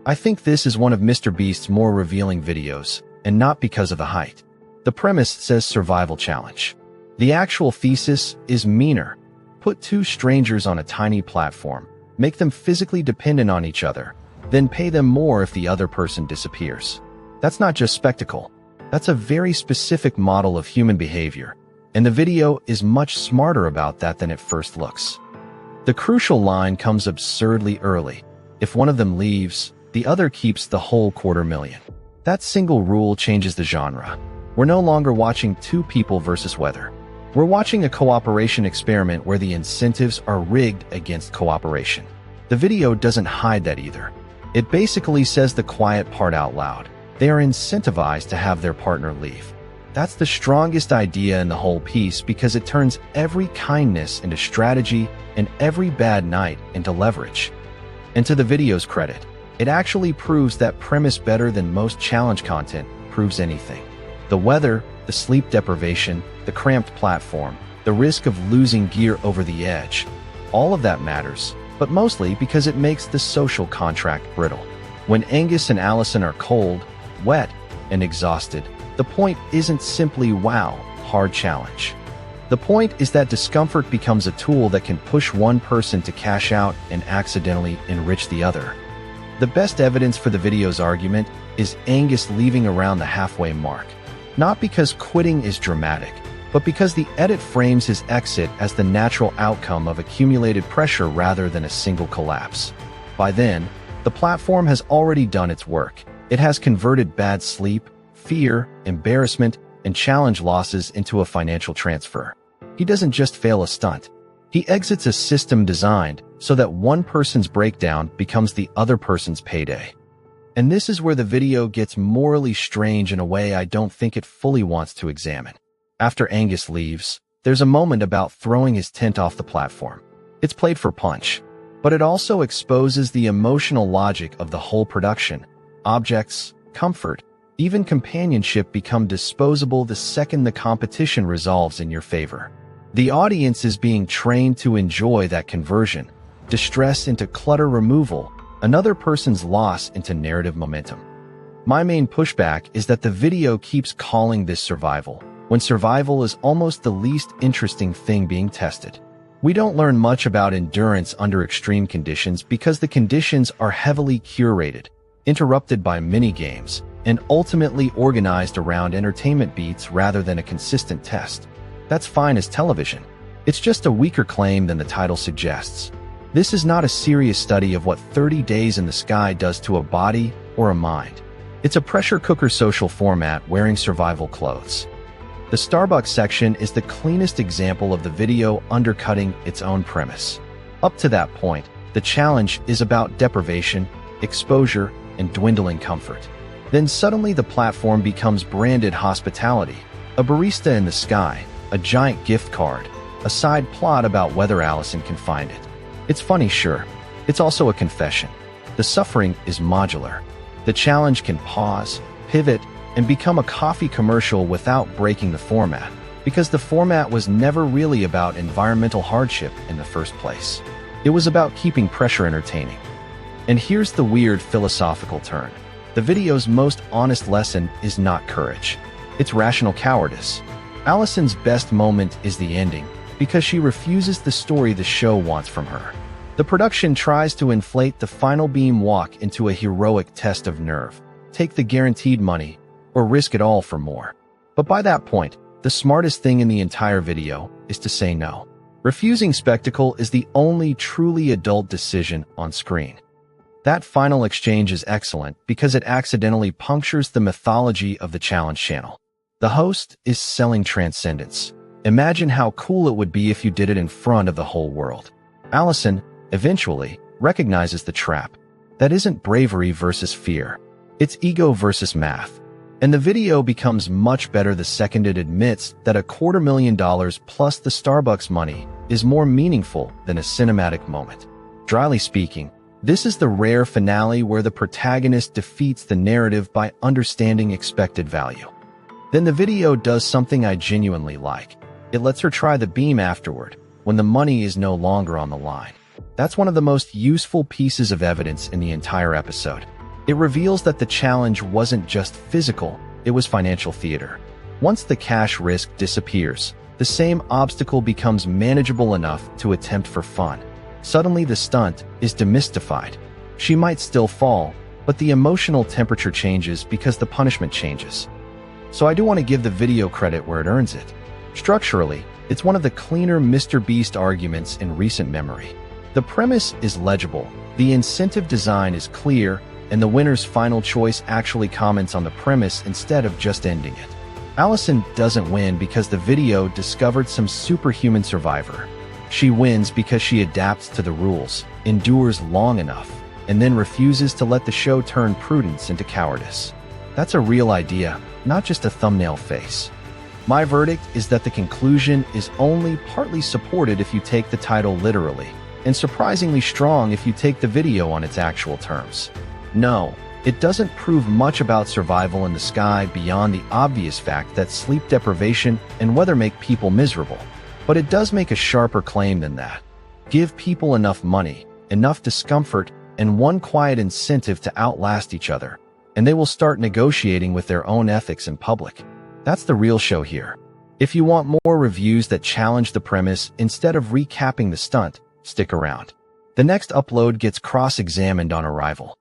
I think this is one of MrBeast's more revealing videos, and not because of the height. The premise says survival challenge. The actual thesis is meaner. Put two strangers on a tiny platform, make them physically dependent on each other, then pay them more if the other person disappears. That's not just spectacle. That's a very specific model of human behavior, and the video is much smarter about that than it first looks. The crucial line comes absurdly early. If one of them leaves, the other keeps the whole $250,000. That single rule changes the genre. We're no longer watching two people versus weather. We're watching a cooperation experiment where the incentives are rigged against cooperation. The video doesn't hide that either. It basically says the quiet part out loud. They are incentivized to have their partner leave. That's the strongest idea in the whole piece because it turns every kindness into strategy and every bad night into leverage. And to the video's credit, it actually proves that premise better than most challenge content proves anything. The weather, the sleep deprivation, the cramped platform, the risk of losing gear over the edge, all of that matters, but mostly because it makes the social contract brittle. When Angus and Allison are cold, wet, and exhausted, the point isn't simply wow, hard challenge. The point is that discomfort becomes a tool that can push one person to cash out and accidentally enrich the other. The best evidence for the video's argument is Angus leaving around the halfway mark. Not because quitting is dramatic, but because the edit frames his exit as the natural outcome of accumulated pressure rather than a single collapse. By then, the platform has already done its work. It has converted bad sleep, fear, embarrassment, and challenge losses into a financial transfer. He doesn't just fail a stunt. He exits a system designed so that one person's breakdown becomes the other person's payday. And this is where the video gets morally strange in a way I don't think it fully wants to examine. After Angus leaves, there's a moment about throwing his tent off the platform. It's played for punch, but it also exposes the emotional logic of the whole production. Objects, comfort, even companionship become disposable the second the competition resolves in your favor. The audience is being trained to enjoy that conversion, distress into clutter removal, another person's loss into narrative momentum. My main pushback is that the video keeps calling this survival, when survival is almost the least interesting thing being tested. We don't learn much about endurance under extreme conditions because the conditions are heavily curated, interrupted by mini-games, and ultimately organized around entertainment beats rather than a consistent test. That's fine as television. It's just a weaker claim than the title suggests. This is not a serious study of what 30 days in the sky does to a body or a mind. It's a pressure cooker social format wearing survival clothes. The Starbucks section is the cleanest example of the video undercutting its own premise. Up to that point, the challenge is about deprivation, exposure, and dwindling comfort. Then suddenly the platform becomes branded hospitality, a barista in the sky, a giant gift card, a side plot about whether Allison can find it. It's funny, sure. It's also a confession. The suffering is modular. The challenge can pause, pivot, and become a coffee commercial without breaking the format, because the format was never really about environmental hardship in the first place. It was about keeping pressure entertaining. And here's the weird philosophical turn. The video's most honest lesson is not courage. It's rational cowardice. Allison's best moment is the ending, because she refuses the story the show wants from her. The production tries to inflate the final beam walk into a heroic test of nerve, take the guaranteed money, or risk it all for more. But by that point, the smartest thing in the entire video is to say no. Refusing spectacle is the only truly adult decision on screen. That final exchange is excellent because it accidentally punctures the mythology of the challenge channel. The host is selling transcendence. Imagine how cool it would be if you did it in front of the whole world. Allison, eventually, recognizes the trap. That isn't bravery versus fear. It's ego versus math. And the video becomes much better the second it admits that $250,000 plus the Starbucks money is more meaningful than a cinematic moment. Dryly speaking, this is the rare finale where the protagonist defeats the narrative by understanding expected value. Then the video does something I genuinely like. It lets her try the beam afterward, when the money is no longer on the line. That's one of the most useful pieces of evidence in the entire episode. It reveals that the challenge wasn't just physical, it was financial theater. Once the cash risk disappears, the same obstacle becomes manageable enough to attempt for fun. Suddenly the stunt is demystified. She might still fall, but the emotional temperature changes because the punishment changes. So I do want to give the video credit where it earns it. Structurally, it's one of the cleaner MrBeast arguments in recent memory. The premise is legible, the incentive design is clear, and the winner's final choice actually comments on the premise instead of just ending it. Allison doesn't win because the video discovered some superhuman survivor. She wins because she adapts to the rules, endures long enough, and then refuses to let the show turn prudence into cowardice. That's a real idea, not just a thumbnail face. My verdict is that the conclusion is only partly supported if you take the title literally, and surprisingly strong if you take the video on its actual terms. No, it doesn't prove much about survival in the sky beyond the obvious fact that sleep deprivation and weather make people miserable. But it does make a sharper claim than that. Give people enough money, enough discomfort, and one quiet incentive to outlast each other, and they will start negotiating with their own ethics in public. That's the real show here. If you want more reviews that challenge the premise instead of recapping the stunt, stick around. The next upload gets cross-examined on arrival.